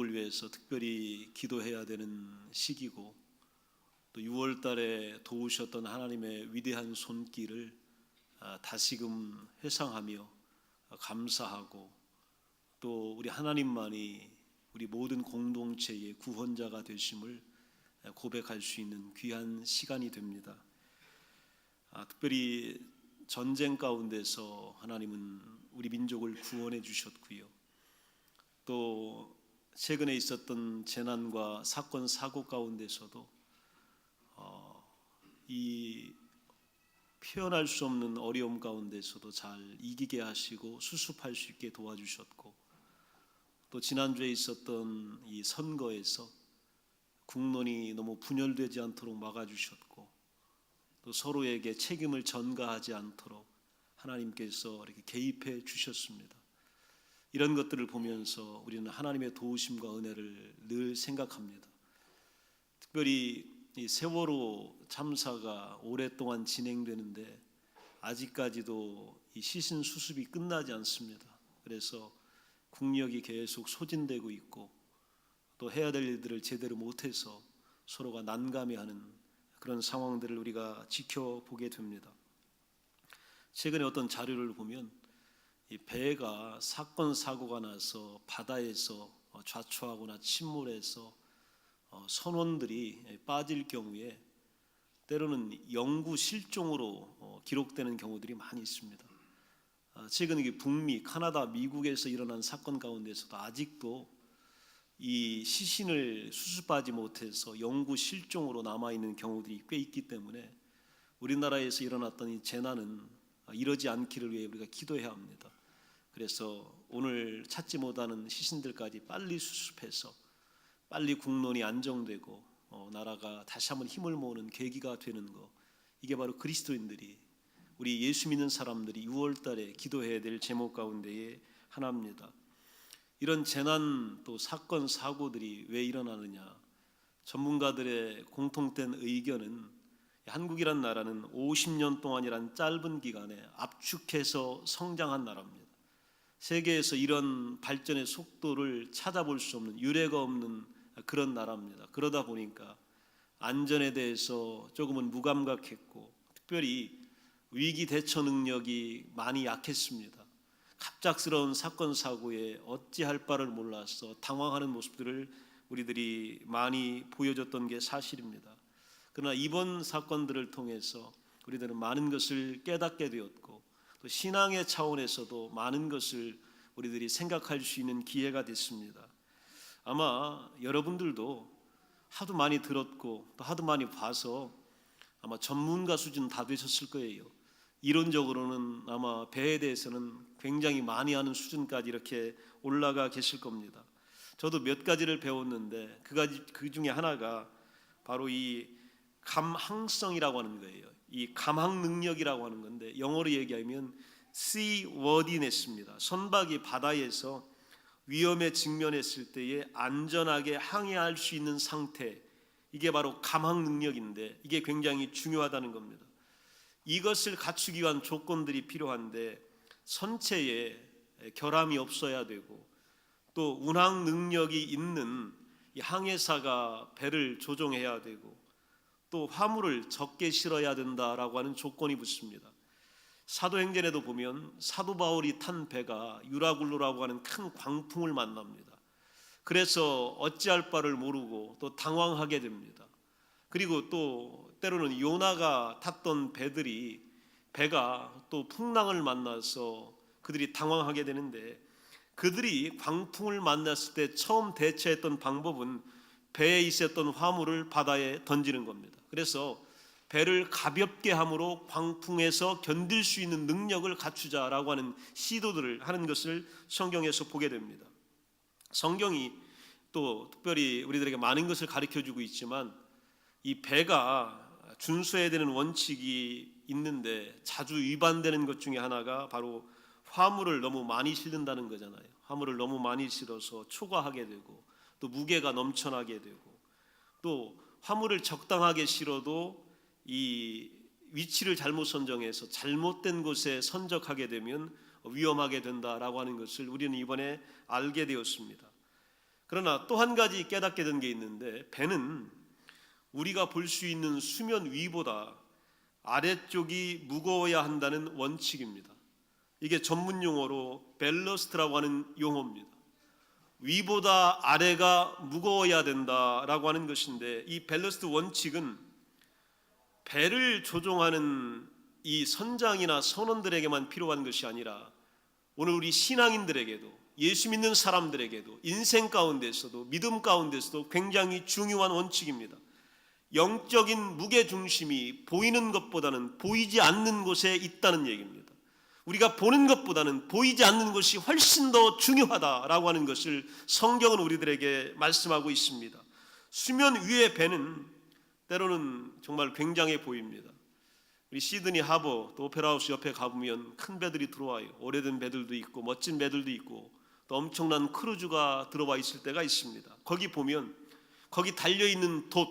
을 위해서 특별히 기도해야 되는 시기고, 또 6월 달에 도우셨던 하나님의 위대한 손길을 다시금 회상하며 감사하고, 또 우리 하나님만이 우리 모든 공동체의 구원자가 되심을 고백할 수 있는 귀한 시간이 됩니다. 특별히 전쟁 가운데서 하나님은 우리 민족을 구원해 주셨고요, 또 최근에 있었던 재난과 사건 사고 가운데서도 이 표현할 수 없는 어려움 가운데서도 잘 이기게 하시고 수습할 수 있게 도와주셨고, 또 지난주에 있었던 이 선거에서 국론이 너무 분열되지 않도록 막아주셨고, 또 서로에게 책임을 전가하지 않도록 하나님께서 이렇게 개입해 주셨습니다. 이런 것들을 보면서 우리는 하나님의 도우심과 은혜를 늘 생각합니다. 특별히 이 세월호 참사가 오랫동안 진행되는데 아직까지도 이 시신 수습이 끝나지 않습니다. 그래서 국력이 계속 소진되고 있고, 또 해야 될 일들을 제대로 못해서 서로가 난감해하는 그런 상황들을 우리가 지켜보게 됩니다. 최근에 어떤 자료를 보면 이 배가 사건 사고가 나서 바다에서 좌초하거나 침몰해서 선원들이 빠질 경우에 때로는 영구 실종으로 기록되는 경우들이 많이 있습니다. 최근 북미, 카나다, 미국에서 일어난 사건 가운데서도 아직도 이 시신을 수습하지 못해서 영구 실종으로 남아있는 경우들이 꽤 있기 때문에 우리나라에서 일어났던 이 재난은 이러지 않기를 위해 우리가 기도해야 합니다. 그래서 오늘 찾지 못하는 시신들까지 빨리 수습해서 빨리 국론이 안정되고 나라가 다시 한번 힘을 모으는 계기가 되는 것, 이게 바로 그리스도인들이, 우리 예수 믿는 사람들이 6월 달에 기도해야 될 제목 가운데의 하나입니다. 이런 재난 또 사건 사고들이 왜 일어나느냐, 전문가들의 공통된 의견은 한국이란 나라는 50년 동안이란 짧은 기간에 압축해서 성장한 나라입니다. 세계에서 이런 발전의 속도를 찾아볼 수 없는, 유례가 없는 그런 나라입니다. 그러다 보니까 안전에 대해서 조금은 무감각했고, 특별히 위기 대처 능력이 많이 약했습니다. 갑작스러운 사건 사고에 어찌할 바를 몰라서 당황하는 모습들을 우리들이 많이 보여줬던 게 사실입니다. 그러나 이번 사건들을 통해서 우리들은 많은 것을 깨닫게 되었고, 또 신앙의 차원에서도 많은 것을 우리들이 생각할 수 있는 기회가 됐습니다. 아마 여러분들도 하도 많이 들었고 또 하도 많이 봐서 아마 전문가 수준 다 되셨을 거예요. 이론적으로는 아마 배에 대해서는 굉장히 많이 아는 수준까지 이렇게 올라가 계실 겁니다. 저도 몇 가지를 배웠는데 그 중에 하나가 바로 이 감항성이라고 하는 거예요. 이 감항 능력이라고 하는 건데, 영어로 얘기하면 seaworthiness입니다. 선박이 바다에서 위험에 직면했을 때에 안전하게 항해할 수 있는 상태, 이게 바로 감항 능력인데 이게 굉장히 중요하다는 겁니다. 이것을 갖추기 위한 조건들이 필요한데, 선체에 결함이 없어야 되고, 또 운항 능력이 있는 이 항해사가 배를 조종해야 되고, 또 화물을 적게 실어야 된다라고 하는 조건이 붙습니다. 사도행전에도 보면 사도 바울이 탄 배가 유라굴로라고 하는 큰 광풍을 만납니다. 그래서 어찌할 바를 모르고 또 당황하게 됩니다. 그리고 또 때로는 요나가 탔던 배가 또 풍랑을 만나서 그들이 당황하게 되는데, 그들이 광풍을 만났을 때 처음 대처했던 방법은 배에 있었던 화물을 바다에 던지는 겁니다. 그래서 배를 가볍게 함으로 광풍에서 견딜 수 있는 능력을 갖추자라고 하는 시도들을 하는 것을 성경에서 보게 됩니다. 성경이 또 특별히 우리들에게 많은 것을 가르쳐주고 있지만, 이 배가 준수해야 되는 원칙이 있는데 자주 위반되는 것 중에 하나가 바로 화물을 너무 많이 실는다는 거잖아요. 화물을 너무 많이 실어서 초과하게 되고, 또 무게가 넘쳐나게 되고, 또 화물을 적당하게 실어도 이 위치를 잘못 선정해서 잘못된 곳에 선적하게 되면 위험하게 된다라고 하는 것을 우리는 이번에 알게 되었습니다. 그러나 또 한 가지 깨닫게 된 게 있는데, 배는 우리가 볼 수 있는 수면 위보다 아래쪽이 무거워야 한다는 원칙입니다. 이게 전문 용어로 밸러스트라고 하는 용어입니다. 위보다 아래가 무거워야 된다라고 하는 것인데, 이 밸러스트 원칙은 배를 조종하는 이 선장이나 선원들에게만 필요한 것이 아니라 오늘 우리 신앙인들에게도, 예수 믿는 사람들에게도, 인생 가운데서도, 믿음 가운데서도 굉장히 중요한 원칙입니다. 영적인 무게중심이 보이는 것보다는 보이지 않는 곳에 있다는 얘기입니다. 우리가 보는 것보다는 보이지 않는 것이 훨씬 더 중요하다라고 하는 것을 성경은 우리들에게 말씀하고 있습니다. 수면 위의 배는 때로는 정말 굉장해 보입니다. 우리 시드니 하버 또 오페라하우스 옆에 가보면 큰 배들이 들어와요. 오래된 배들도 있고 멋진 배들도 있고 또 엄청난 크루즈가 들어와 있을 때가 있습니다. 거기 보면 거기 달려있는 돛,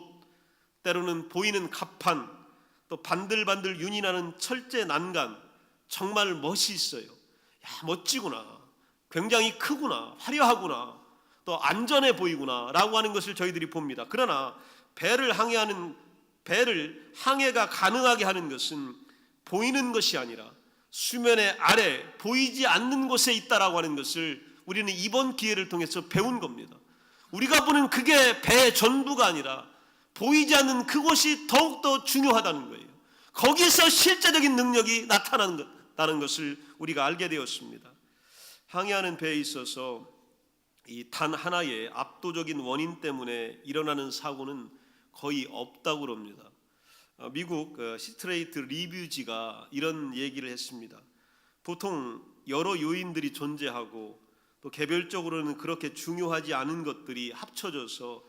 때로는 보이는 갑판, 또 반들반들 윤이 나는 철제 난간, 정말 멋이 있어요. 야, 멋지구나, 굉장히 크구나, 화려하구나, 또 안전해 보이구나 라고 하는 것을 저희들이 봅니다. 그러나 배를 항해가 가능하게 하는 것은 보이는 것이 아니라 수면의 아래 보이지 않는 곳에 있다라고 하는 것을 우리는 이번 기회를 통해서 배운 겁니다. 우리가 보는 그게 배의 전부가 아니라 보이지 않는 그곳이 더욱더 중요하다는 거예요. 거기서 실제적인 능력이 나타난다는 것을 우리가 알게 되었습니다. 항해하는 배에 있어서 이 단 하나의 압도적인 원인 때문에 일어나는 사고는 거의 없다고 합니다. 미국 스트레이트 리뷰지가 이런 얘기를 했습니다. 보통 여러 요인들이 존재하고 또 개별적으로는 그렇게 중요하지 않은 것들이 합쳐져서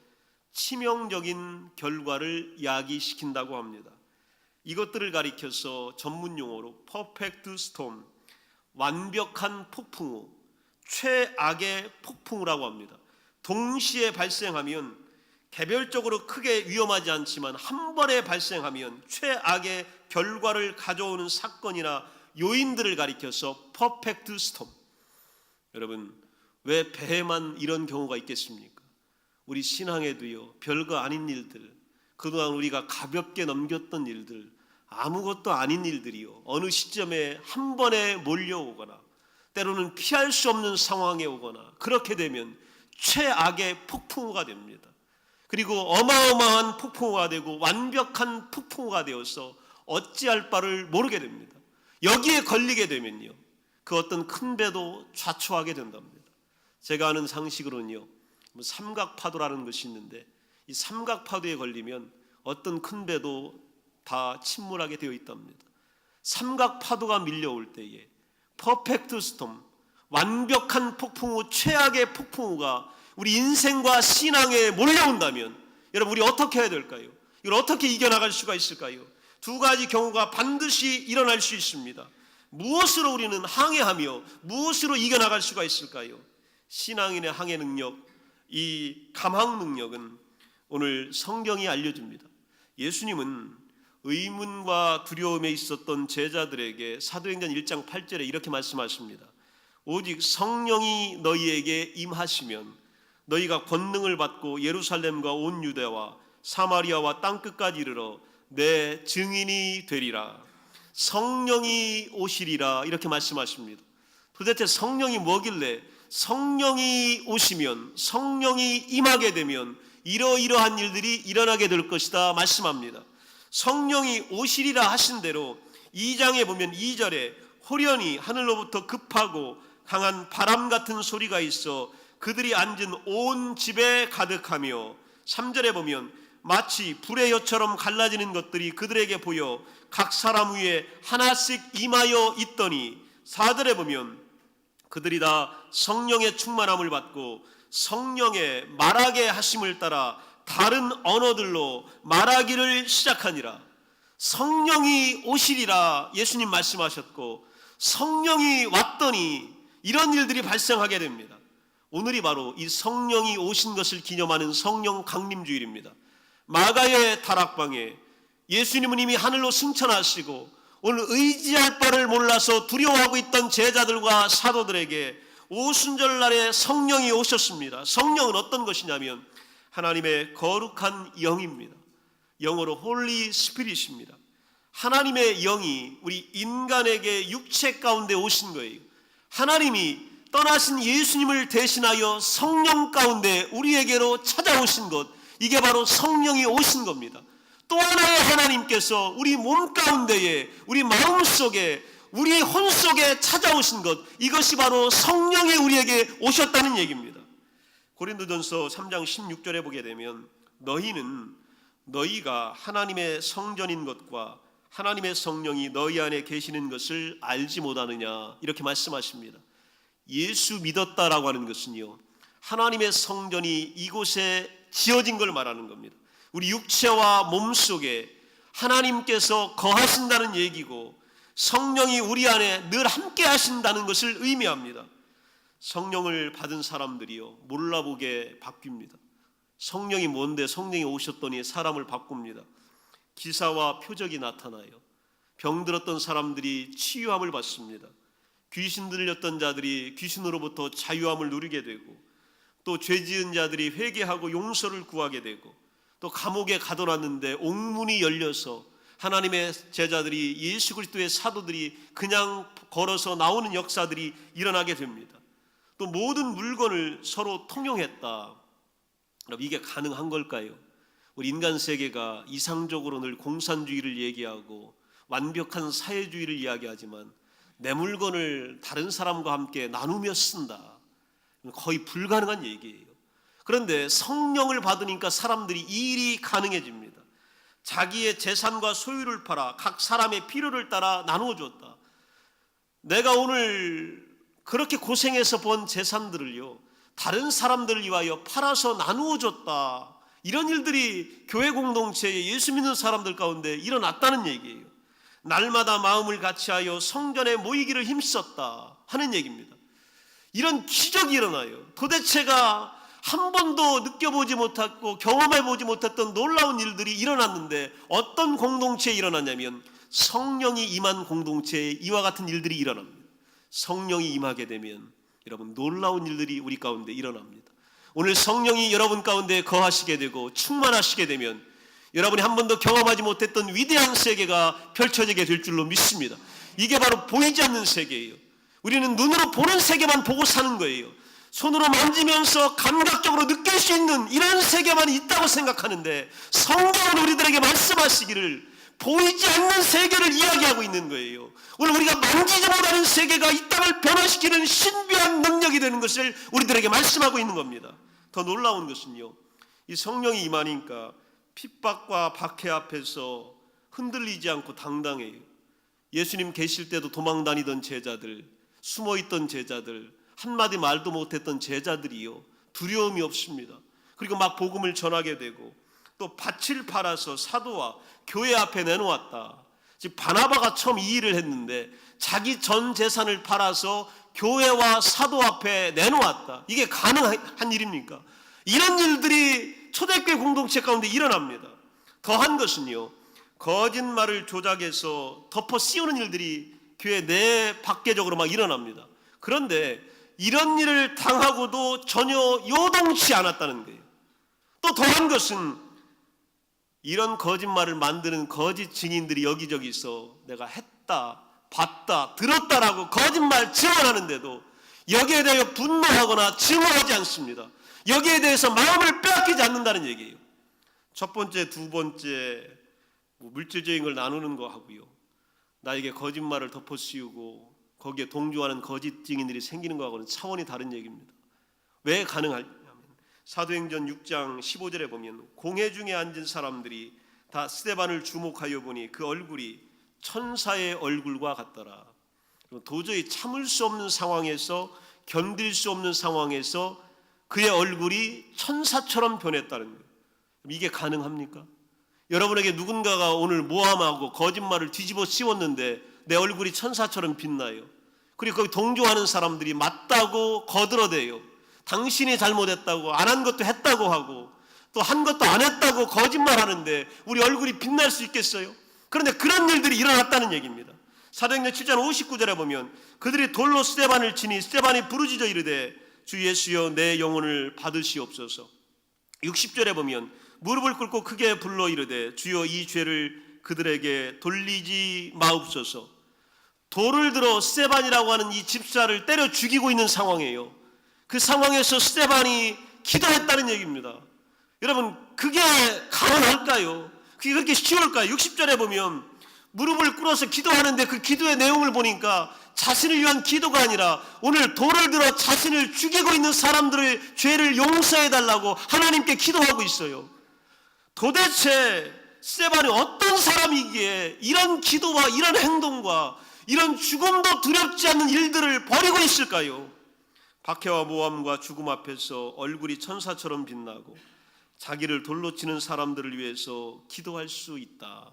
치명적인 결과를 야기시킨다고 합니다. 이것들을 가리켜서 전문 용어로 퍼펙트 스톰, 완벽한 폭풍우, 최악의 폭풍우라고 합니다. 동시에 발생하면 개별적으로 크게 위험하지 않지만 한 번에 발생하면 최악의 결과를 가져오는 사건이나 요인들을 가리켜서 퍼펙트 스톰. 여러분, 왜 배에만 이런 경우가 있겠습니까? 우리 신앙에도요, 별거 아닌 일들, 그동안 우리가 가볍게 넘겼던 일들, 아무것도 아닌 일들이요, 어느 시점에 한 번에 몰려오거나 때로는 피할 수 없는 상황에 오거나 그렇게 되면 최악의 폭풍우가 됩니다. 그리고 어마어마한 폭풍우가 되고 완벽한 폭풍우가 되어서 어찌할 바를 모르게 됩니다. 여기에 걸리게 되면요, 그 어떤 큰 배도 좌초하게 된답니다. 제가 아는 상식으로는요, 삼각파도라는 것이 있는데 이 삼각파도에 걸리면 어떤 큰 배도 다 침몰하게 되어 있답니다. 삼각파도가 밀려올 때에 퍼펙트 스톰, 완벽한 폭풍우, 최악의 폭풍우가 우리 인생과 신앙에 몰려온다면 여러분, 우리 어떻게 해야 될까요? 이걸 어떻게 이겨나갈 수가 있을까요? 두 가지 경우가 반드시 일어날 수 있습니다. 무엇으로 우리는 항해하며 무엇으로 이겨나갈 수가 있을까요? 신앙인의 항해 능력, 이 감항 능력은 오늘 성경이 알려줍니다. 예수님은 의문과 두려움에 있었던 제자들에게 사도행전 1장 8절에 이렇게 말씀하십니다. 오직 성령이 너희에게 임하시면 너희가 권능을 받고 예루살렘과 온 유대와 사마리아와 땅끝까지 이르러 내 증인이 되리라. 성령이 오시리라, 이렇게 말씀하십니다. 도대체 성령이 뭐길래 성령이 오시면, 성령이 임하게 되면 이러이러한 일들이 일어나게 될 것이다 말씀합니다. 성령이 오시리라 하신 대로 2장에 보면 2절에 호련히 하늘로부터 급하고 강한 바람 같은 소리가 있어 그들이 앉은 온 집에 가득하며, 3절에 보면 마치 불의 혀처럼 갈라지는 것들이 그들에게 보여 각 사람 위에 하나씩 임하여 있더니, 4절에 보면 그들이 다 성령의 충만함을 받고 성령의 말하게 하심을 따라 다른 언어들로 말하기를 시작하니라. 성령이 오시리라 예수님 말씀하셨고, 성령이 왔더니 이런 일들이 발생하게 됩니다. 오늘이 바로 이 성령이 오신 것을 기념하는 성령 강림주일입니다. 마가의 다락방에 예수님은 이미 하늘로 승천하시고 오늘 의지할 바를 몰라서 두려워하고 있던 제자들과 사도들에게 오순절날에 성령이 오셨습니다. 성령은 어떤 것이냐면 하나님의 거룩한 영입니다. 영어로 홀리 스피릿입니다. 하나님의 영이 우리 인간에게 육체 가운데 오신 거예요. 하나님이 떠나신 예수님을 대신하여 성령 가운데 우리에게로 찾아오신 것, 이게 바로 성령이 오신 겁니다. 또 하나의 하나님께서 우리 몸 가운데에, 우리 마음 속에, 우리 혼 속에 찾아오신 것, 이것이 바로 성령이 우리에게 오셨다는 얘기입니다. 고린도전서 3장 16절에 보게 되면 너희가 하나님의 성전인 것과 하나님의 성령이 너희 안에 계시는 것을 알지 못하느냐, 이렇게 말씀하십니다. 예수 믿었다라고 하는 것은요, 하나님의 성전이 이곳에 지어진 걸 말하는 겁니다. 우리 육체와 몸 속에 하나님께서 거하신다는 얘기고 성령이 우리 안에 늘 함께 하신다는 것을 의미합니다. 성령을 받은 사람들이요, 몰라보게 바뀝니다. 성령이 뭔데 성령이 오셨더니 사람을 바꿉니다. 기사와 표적이 나타나요. 병들었던 사람들이 치유함을 받습니다. 귀신 들렸던 자들이 귀신으로부터 자유함을 누리게 되고, 또 죄지은 자들이 회개하고 용서를 구하게 되고, 또 감옥에 가둬놨는데 옥문이 열려서 하나님의 제자들이, 예수 그리스도의 사도들이 그냥 걸어서 나오는 역사들이 일어나게 됩니다. 또 모든 물건을 서로 통용했다. 이게 가능한 걸까요? 우리 인간 세계가 이상적으로 늘 공산주의를 얘기하고 완벽한 사회주의를 이야기하지만 내 물건을 다른 사람과 함께 나누며 쓴다, 거의 불가능한 얘기예요. 그런데 성령을 받으니까 사람들이 이 일이 가능해집니다. 자기의 재산과 소유를 팔아 각 사람의 필요를 따라 나누어 줬다. 내가 오늘 그렇게 고생해서 번 재산들을요, 다른 사람들을 위하여 팔아서 나누어 줬다. 이런 일들이 교회 공동체에 예수 믿는 사람들 가운데 일어났다는 얘기예요. 날마다 마음을 같이하여 성전에 모이기를 힘썼다 하는 얘기입니다. 이런 기적이 일어나요. 도대체가 한 번도 느껴보지 못했고 경험해보지 못했던 놀라운 일들이 일어났는데, 어떤 공동체에 일어났냐면 성령이 임한 공동체에 이와 같은 일들이 일어납니다. 성령이 임하게 되면 여러분, 놀라운 일들이 우리 가운데 일어납니다. 오늘 성령이 여러분 가운데 거하시게 되고 충만하시게 되면 여러분이 한 번도 경험하지 못했던 위대한 세계가 펼쳐지게 될 줄로 믿습니다. 이게 바로 보이지 않는 세계예요. 우리는 눈으로 보는 세계만 보고 사는 거예요. 손으로 만지면서 감각적으로 느낄 수 있는 이런 세계만 있다고 생각하는데, 성경은 우리들에게 말씀하시기를 보이지 않는 세계를 이야기하고 있는 거예요. 오늘 우리가 만지지 못하는 세계가 이 땅을 변화시키는 신비한 능력이 되는 것을 우리들에게 말씀하고 있는 겁니다. 더 놀라운 것은요, 이 성령이 임하니까 핍박과 박해 앞에서 흔들리지 않고 당당해요. 예수님 계실 때도 도망 다니던 제자들, 숨어있던 제자들, 한마디 말도 못했던 제자들이요, 두려움이 없습니다. 그리고 막 복음을 전하게 되고, 또 밭을 팔아서 사도와 교회 앞에 내놓았다. 즉 바나바가 처음 이 일을 했는데 자기 전 재산을 팔아서 교회와 사도 앞에 내놓았다. 이게 가능한 일입니까? 이런 일들이 초대교회 공동체 가운데 일어납니다. 더한 것은요, 거짓말을 조작해서 덮어 씌우는 일들이 교회 내 밖에적으로 막 일어납니다. 그런데 이런 일을 당하고도 전혀 요동치 않았다는 거예요. 또 더한 것은 이런 거짓말을 만드는 거짓 증인들이 여기저기 있어 내가 했다, 봤다, 들었다라고 거짓말 증언하는데도 여기에 대해 분노하거나 증오하지 않습니다. 여기에 대해서 마음을 빼앗기지 않는다는 얘기예요. 첫 번째, 두 번째 물질적인 걸 나누는 거 하고요, 나에게 거짓말을 덮어 씌우고 거기에 동조하는 거짓 증인들이 생기는 거하고는 차원이 다른 얘기입니다. 왜 가능하냐면 사도행전 6장 15절에 보면 공회 중에 앉은 사람들이 다 스데반을 주목하여 보니 그 얼굴이 천사의 얼굴과 같더라. 도저히 참을 수 없는 상황에서, 견딜 수 없는 상황에서 그의 얼굴이 천사처럼 변했다는 거예요. 이게 가능합니까? 여러분에게 누군가가 오늘 모함하고 거짓말을 뒤집어 씌웠는데 내 얼굴이 천사처럼 빛나요. 그리고 거기 동조하는 사람들이 맞다고 거들어대요. 당신이 잘못했다고, 안 한 것도 했다고 하고 또 한 것도 안 했다고 거짓말하는데 우리 얼굴이 빛날 수 있겠어요? 그런데 그런 일들이 일어났다는 얘기입니다. 사도행전 7장 59절에 보면 그들이 돌로 스데반을 치니 스데반이 부르짖어 이르되 주 예수여 내 영혼을 받으시옵소서. 60절에 보면 무릎을 꿇고 크게 불러 이르되 주여 이 죄를 그들에게 돌리지 마옵소서. 돌을 들어 스데반이라고 하는 이 집사를 때려 죽이고 있는 상황이에요. 그 상황에서 스데반이 기도했다는 얘기입니다. 여러분, 그게 가능할까요? 그게 그렇게 쉬울까요? 60절에 보면 무릎을 꿇어서 기도하는데 그 기도의 내용을 보니까 자신을 위한 기도가 아니라 오늘 돌을 들어 자신을 죽이고 있는 사람들의 죄를 용서해달라고 하나님께 기도하고 있어요. 도대체 스데반이 어떤 사람이기에 이런 기도와 이런 행동과 이런 죽음도 두렵지 않는 일들을 벌이고 있을까요? 박해와 모함과 죽음 앞에서 얼굴이 천사처럼 빛나고 자기를 돌로 치는 사람들을 위해서 기도할 수 있다.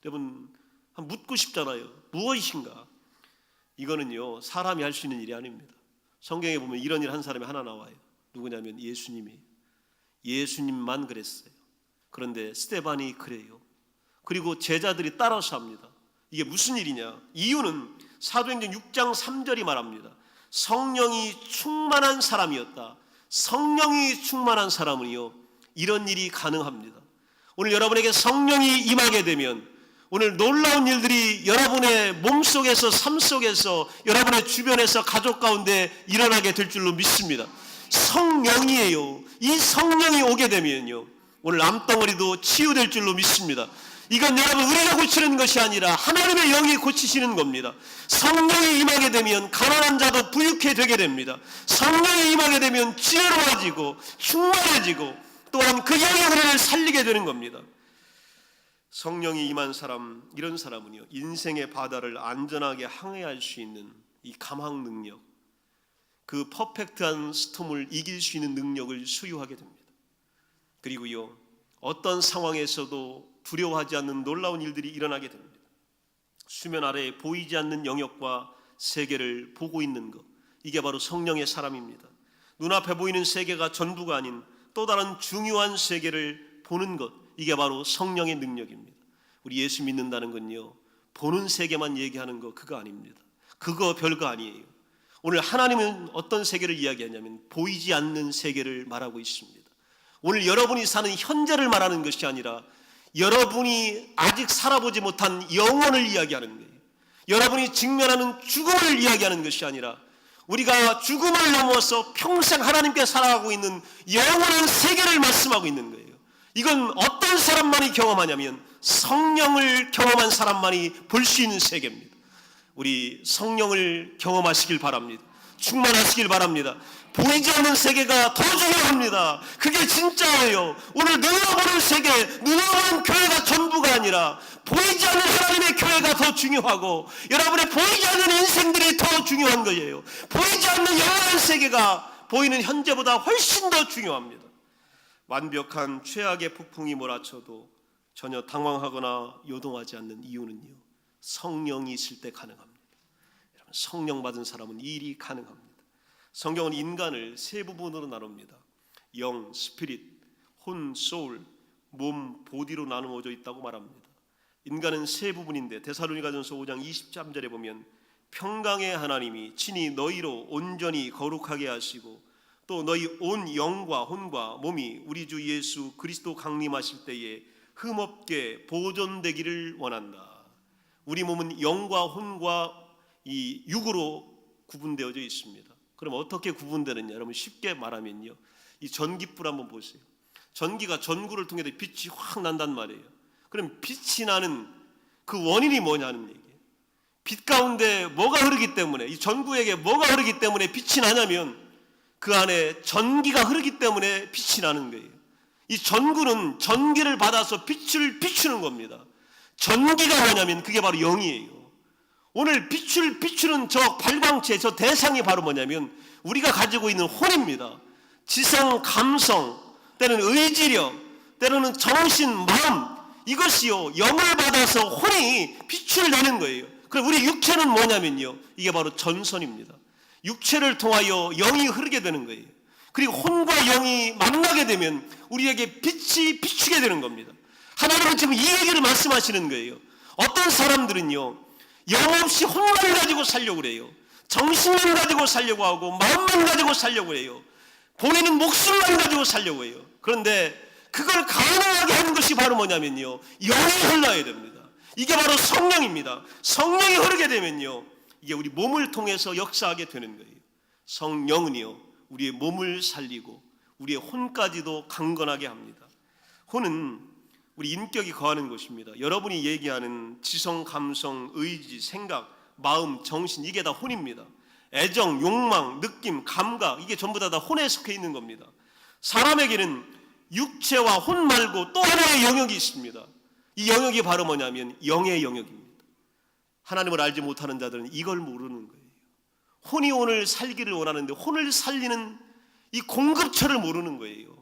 여러분, 묻고 싶잖아요. 무엇인가? 이거는요, 사람이 할 수 있는 일이 아닙니다. 성경에 보면 이런 일 한 사람이 하나 나와요. 누구냐면 예수님이. 예수님만 그랬어요. 그런데 스데반이 그래요. 그리고 제자들이 따라서 합니다. 이게 무슨 일이냐? 이유는 사도행전 6장 3절이 말합니다. 성령이 충만한 사람이었다. 성령이 충만한 사람은요, 이런 일이 가능합니다. 오늘 여러분에게 성령이 임하게 되면 오늘 놀라운 일들이 여러분의 몸속에서, 삶 속에서, 여러분의 주변에서, 가족 가운데 일어나게 될 줄로 믿습니다. 성령이에요. 이 성령이 오게 되면요, 오늘 암덩어리도 치유될 줄로 믿습니다. 이건 여러분 우리가 고치는 것이 아니라 하나님의 영이 고치시는 겁니다. 성령이 임하게 되면 가난한 자도 부유케 되게 됩니다. 성령이 임하게 되면 지혜로워지고 충만해지고 또한 그 영이 우리를 살리게 되는 겁니다. 성령이 임한 사람, 이런 사람은요, 인생의 바다를 안전하게 항해할 수 있는 이 감항 능력, 그 퍼펙트한 스톰을 이길 수 있는 능력을 소유하게 됩니다. 그리고요, 어떤 상황에서도 두려워하지 않는 놀라운 일들이 일어나게 됩니다. 수면 아래에 보이지 않는 영역과 세계를 보고 있는 것, 이게 바로 성령의 사람입니다. 눈앞에 보이는 세계가 전부가 아닌 또 다른 중요한 세계를 보는 것, 이게 바로 성령의 능력입니다. 우리 예수 믿는다는 건요, 보는 세계만 얘기하는 거 그거 아닙니다. 그거 별거 아니에요. 오늘 하나님은 어떤 세계를 이야기하냐면 보이지 않는 세계를 말하고 있습니다. 오늘 여러분이 사는 현재를 말하는 것이 아니라 여러분이 아직 살아보지 못한 영혼을 이야기하는 거예요. 여러분이 직면하는 죽음을 이야기하는 것이 아니라 우리가 죽음을 넘어서 평생 하나님께 살아가고 있는 영원한 세계를 말씀하고 있는 거예요. 이건 어떤 사람만이 경험하냐면 성령을 경험한 사람만이 볼 수 있는 세계입니다. 우리 성령을 경험하시길 바랍니다. 충만하시길 바랍니다. 보이지 않는 세계가 더 중요합니다. 그게 진짜예요. 오늘 눈으로 보는 세계, 눈으로 보는 교회가 전부가 아니라 보이지 않는 하나님의 교회가 더 중요하고 여러분의 보이지 않는 인생들이 더 중요한 거예요. 보이지 않는 영원한 세계가 보이는 현재보다 훨씬 더 중요합니다. 완벽한 최악의 폭풍이 몰아쳐도 전혀 당황하거나 요동하지 않는 이유는요, 성령이 있을 때 가능합니다. 여러분, 성령 받은 사람은 이 일이 가능합니다. 성경은 인간을 세 부분으로 나눕니다. 영, 스피릿, 혼, 소울, 몸, 보디로 나누어져 있다고 말합니다. 인간은 세 부분인데 데살로니가전서 5장 23절에 보면 평강의 하나님이 친히 너희로 온전히 거룩하게 하시고 또 너희 온 영과 혼과 몸이 우리 주 예수 그리스도 강림하실 때에 흠없게 보존되기를 원한다. 우리 몸은 영과 혼과 이 육으로 구분되어져 있습니다. 그럼 어떻게 구분되느냐? 여러분 쉽게 말하면요, 이 전기불 한번 보세요. 전기가 전구를 통해서 빛이 확 난단 말이에요. 그럼 빛이 나는 그 원인이 뭐냐는 얘기예요. 빛 가운데 뭐가 흐르기 때문에, 이 전구에게 뭐가 흐르기 때문에 빛이 나냐면 그 안에 전기가 흐르기 때문에 빛이 나는 거예요. 이 전구는 전기를 받아서 빛을 비추는 겁니다. 전기가 뭐냐면 그게 바로 영이에요. 오늘 빛을 비추는 저 발광체, 저 대상이 바로 뭐냐면 우리가 가지고 있는 혼입니다. 지성, 감성, 때로는 의지력, 때로는 정신, 마음, 이것이요 영을 받아서 혼이 빛을 내는 거예요. 그럼 우리 육체는 뭐냐면요, 이게 바로 전선입니다. 육체를 통하여 영이 흐르게 되는 거예요. 그리고 혼과 영이 만나게 되면 우리에게 빛이 비추게 되는 겁니다. 하나님은 지금 이 얘기를 말씀하시는 거예요. 어떤 사람들은요, 영 없이 혼만 가지고 살려고 그래요. 정신만 가지고 살려고 하고 마음만 가지고 살려고 해요. 본인은 목숨만 가지고 살려고 해요. 그런데 그걸 가능하게 하는 것이 바로 뭐냐면요, 영이 흘러야 됩니다. 이게 바로 성령입니다. 성령이 흐르게 되면요, 이게 우리 몸을 통해서 역사하게 되는 거예요. 성령은요, 우리의 몸을 살리고 우리의 혼까지도 강건하게 합니다. 혼은 우리 인격이 거하는 곳입니다. 여러분이 얘기하는 지성, 감성, 의지, 생각, 마음, 정신, 이게 다 혼입니다. 애정, 욕망, 느낌, 감각, 이게 전부 다 혼에 속해 있는 겁니다. 사람에게는 육체와 혼 말고 또 하나의 영역이 있습니다. 이 영역이 바로 뭐냐면 영의 영역입니다. 하나님을 알지 못하는 자들은 이걸 모르는 거예요. 혼이 오늘 살기를 원하는데 혼을 살리는 이 공급처를 모르는 거예요.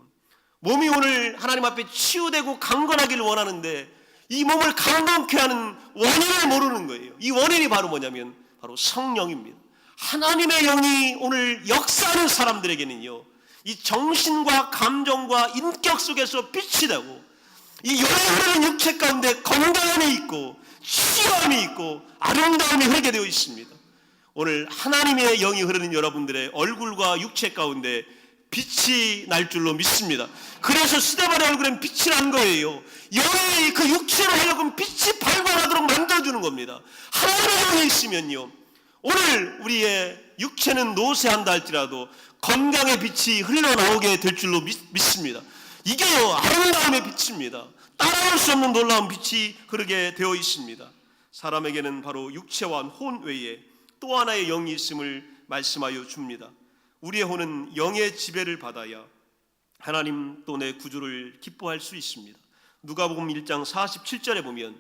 몸이 오늘 하나님 앞에 치유되고 강건하기를 원하는데 이 몸을 강건케 하는 원인을 모르는 거예요. 이 원인이 바로 뭐냐면 바로 성령입니다. 하나님의 영이 오늘 역사하는 사람들에게는요, 이 정신과 감정과 인격 속에서 빛이 되고 이 영이 흐르는 육체 가운데 건강함이 있고 치유함이 있고 아름다움이 흐르게 되어 있습니다. 오늘 하나님의 영이 흐르는 여러분들의 얼굴과 육체 가운데 빛이 날 줄로 믿습니다. 그래서 스데반의 얼굴엔 빛이 난 거예요. 영이 그 육체로 하여금 빛이 발광하도록 만들어주는 겁니다. 하나님의 영이 있으면요, 오늘 우리의 육체는 노쇠한다 할지라도 건강의 빛이 흘러나오게 될 줄로 믿습니다. 이게요, 아름다움의 빛입니다. 따라올 수 없는 놀라운 빛이 흐르게 되어 있습니다. 사람에게는 바로 육체와 혼 외에 또 하나의 영이 있음을 말씀하여 줍니다. 우리의 혼은 영의 지배를 받아야 하나님 또 내 구주를 기뻐할 수 있습니다. 누가복음 1장 47절에 보면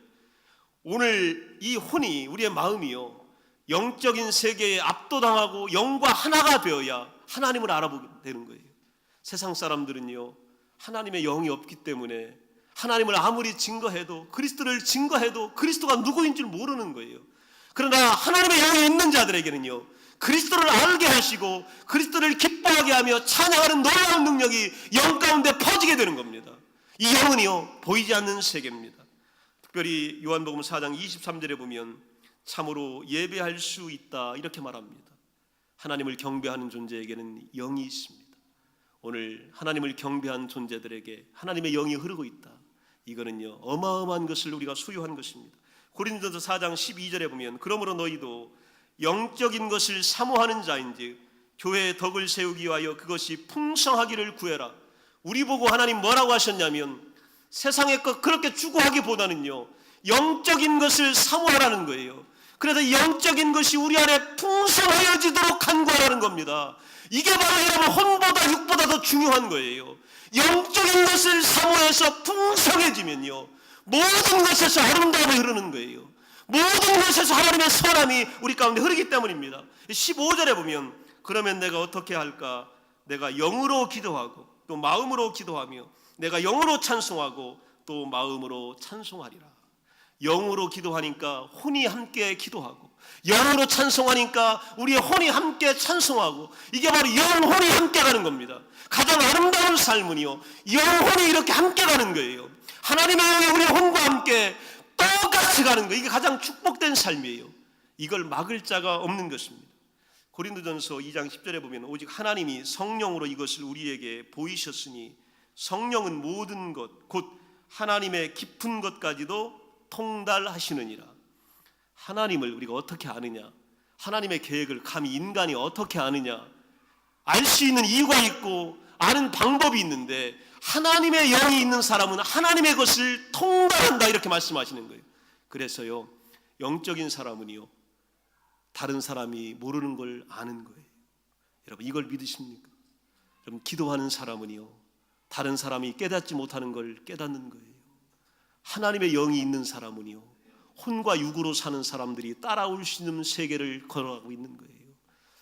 오늘 이 혼이, 우리의 마음이요, 영적인 세계에 압도당하고 영과 하나가 되어야 하나님을 알아보게 되는 거예요. 세상 사람들은요, 하나님의 영이 없기 때문에 하나님을 아무리 증거해도, 그리스도를 증거해도 그리스도가 누구인 줄 모르는 거예요. 그러나 하나님의 영이 있는 자들에게는요, 그리스도를 알게 하시고 그리스도를 기뻐하게 하며 찬양하는 놀라운 능력이 영 가운데 퍼지게 되는 겁니다. 이 영은요, 보이지 않는 세계입니다. 특별히 요한복음 4장 23절에 보면 참으로 예배할 수 있다 이렇게 말합니다. 하나님을 경배하는 존재에게는 영이 있습니다. 오늘 하나님을 경배한 존재들에게 하나님의 영이 흐르고 있다. 이거는요, 어마어마한 것을 우리가 소유한 것입니다. 고린도서 4장 12절에 보면 그러므로 너희도 영적인 것을 사모하는 자인지 교회의 덕을 세우기 위하여 그것이 풍성하기를 구해라. 우리 보고 하나님 뭐라고 하셨냐면 세상의 것 그렇게 추구하기보다는요, 영적인 것을 사모하라는 거예요. 그래서 영적인 것이 우리 안에 풍성하여지도록 간구하라는 겁니다. 이게 바로 여러분 혼보다 육보다 더 중요한 거예요. 영적인 것을 사모해서 풍성해지면요, 모든 것에서 아름다움이 흐르는 거예요. 모든 것에서 하나님의 선함이 우리 가운데 흐르기 때문입니다. 15절에 보면 그러면 내가 어떻게 할까? 내가 영으로 기도하고 또 마음으로 기도하며 내가 영으로 찬송하고 또 마음으로 찬송하리라. 영으로 기도하니까 혼이 함께 기도하고 영으로 찬송하니까 우리의 혼이 함께 찬송하고 이게 바로 영혼이 함께 가는 겁니다. 가장 아름다운 삶은요, 영혼이 이렇게 함께 가는 거예요. 하나님의 영이 우리 혼과 함께 똑같이 가는 거, 이게 가장 축복된 삶이에요. 이걸 막을 자가 없는 것입니다. 고린도전서 2장 10절에 보면 오직 하나님이 성령으로 이것을 우리에게 보이셨으니 성령은 모든 것 곧 하나님의 깊은 것까지도 통달하시느니라. 하나님을 우리가 어떻게 아느냐, 하나님의 계획을 감히 인간이 어떻게 아느냐, 알 수 있는 이유가 있고 아는 방법이 있는데 하나님의 영이 있는 사람은 하나님의 것을 통달한다 이렇게 말씀하시는 거예요. 그래서요, 영적인 사람은요, 다른 사람이 모르는 걸 아는 거예요. 여러분 이걸 믿으십니까? 여러분 기도하는 사람은요, 다른 사람이 깨닫지 못하는 걸 깨닫는 거예요. 하나님의 영이 있는 사람은요, 혼과 육으로 사는 사람들이 따라올 수 있는 세계를 걸어가고 있는 거예요.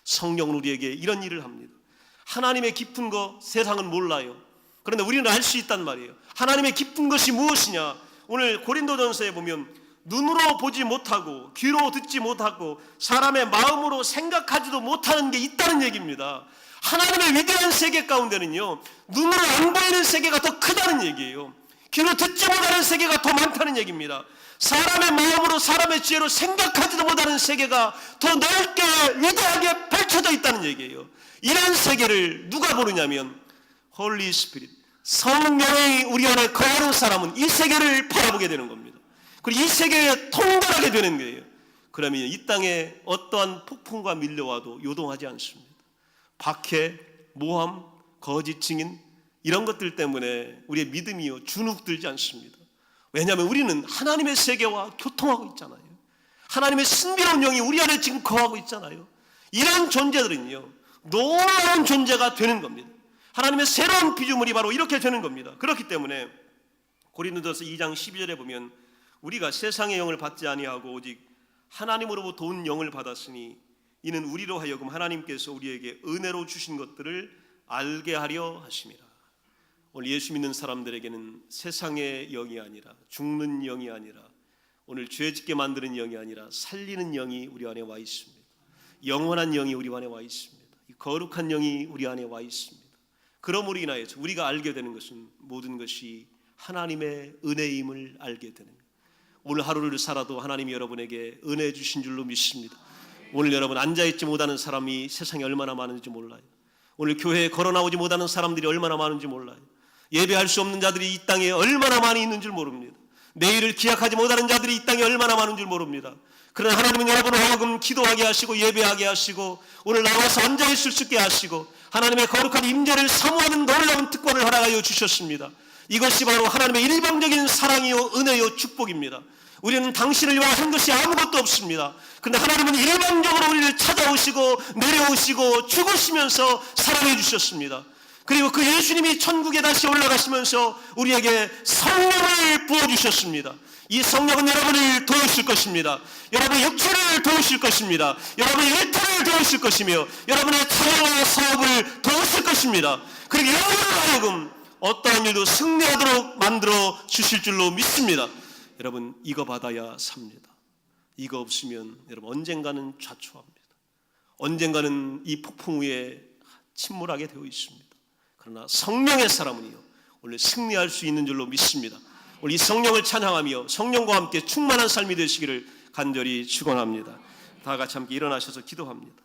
성령은 우리에게 이런 일을 합니다. 하나님의 깊은 거 세상은 몰라요. 그런데 우리는 알 수 있단 말이에요. 하나님의 깊은 것이 무엇이냐? 오늘 고린도전서에 보면 눈으로 보지 못하고 귀로 듣지 못하고 사람의 마음으로 생각하지도 못하는 게 있다는 얘기입니다. 하나님의 위대한 세계 가운데는요, 눈으로 안 보이는 세계가 더 크다는 얘기예요. 귀로 듣지 못하는 세계가 더 많다는 얘기입니다. 사람의 마음으로 사람의 지혜로 생각하지도 못하는 세계가 더 넓게 위대하게 펼쳐져 있다는 얘기예요. 이런 세계를 누가 보느냐면 홀리 스피릿, 성령이 우리 안에 거하는 사람은 이 세계를 바라보게 되는 겁니다. 그리고 이 세계에 통달하게 되는 거예요. 그러면 이 땅에 어떠한 폭풍과 밀려와도 요동하지 않습니다. 박해, 모함, 거짓 증인 이런 것들 때문에 우리의 믿음이요 주눅들지 않습니다. 왜냐하면 우리는 하나님의 세계와 교통하고 있잖아요. 하나님의 신비로운 영이 우리 안에 지금 거하고 있잖아요. 이런 존재들은요 놀라운 존재가 되는 겁니다. 하나님의 새로운 피조물이 바로 이렇게 되는 겁니다. 그렇기 때문에 고린도전서 2장 12절에 보면 우리가 세상의 영을 받지 아니하고 오직 하나님으로부터 온 영을 받았으니 이는 우리로 하여금 하나님께서 우리에게 은혜로 주신 것들을 알게 하려 하심이라. 오늘 예수 믿는 사람들에게는 세상의 영이 아니라 죽는 영이 아니라 오늘 죄 짓게 만드는 영이 아니라 살리는 영이 우리 안에 와 있습니다. 영원한 영이 우리 안에 와 있습니다. 거룩한 영이 우리 안에 와 있습니다. 그러므로 인하여서 우리가 알게 되는 것은 모든 것이 하나님의 은혜임을 알게 되는 거예요. 오늘 하루를 살아도 하나님이 여러분에게 은혜 주신 줄로 믿습니다. 오늘 여러분 앉아있지 못하는 사람이 세상에 얼마나 많은지 몰라요. 오늘 교회에 걸어 나오지 못하는 사람들이 얼마나 많은지 몰라요. 예배할 수 없는 자들이 이 땅에 얼마나 많이 있는 줄 모릅니다. 내일을 기약하지 못하는 자들이 이 땅에 얼마나 많은 줄 모릅니다. 그러나 하나님은 여러분을 하여금 기도하게 하시고 예배하게 하시고 오늘 나와서 앉아있을 수 있게 하시고 하나님의 거룩한 임재를 사모하는 놀라운 특권을 허락하여 주셨습니다. 이것이 바로 하나님의 일방적인 사랑이요 은혜요 축복입니다. 우리는 당신을 위하여 한 것이 아무것도 없습니다. 그런데 하나님은 일방적으로 우리를 찾아오시고 내려오시고 죽으시면서 사랑해 주셨습니다. 그리고 그 예수님이 천국에 다시 올라가시면서 우리에게 성령을 부어주셨습니다. 이 성령은 여러분을 도우실 것입니다. 여러분의 육체를 도우실 것입니다. 여러분의 일터를 도우실 것이며 여러분의 찬양과 사업을 도우실 것입니다. 그리고 여러분을 하여금 어떠한 일도 승리하도록 만들어 주실 줄로 믿습니다. 여러분 이거 받아야 삽니다. 이거 없으면 여러분 언젠가는 좌초합니다. 언젠가는 이 폭풍 위에 침몰하게 되어 있습니다. 그러나 성령의 사람은요 오늘 승리할 수 있는 줄로 믿습니다. 오늘 이 성령을 찬양하며 성령과 함께 충만한 삶이 되시기를 간절히 축원합니다. 다 같이 함께 일어나셔서 기도합니다.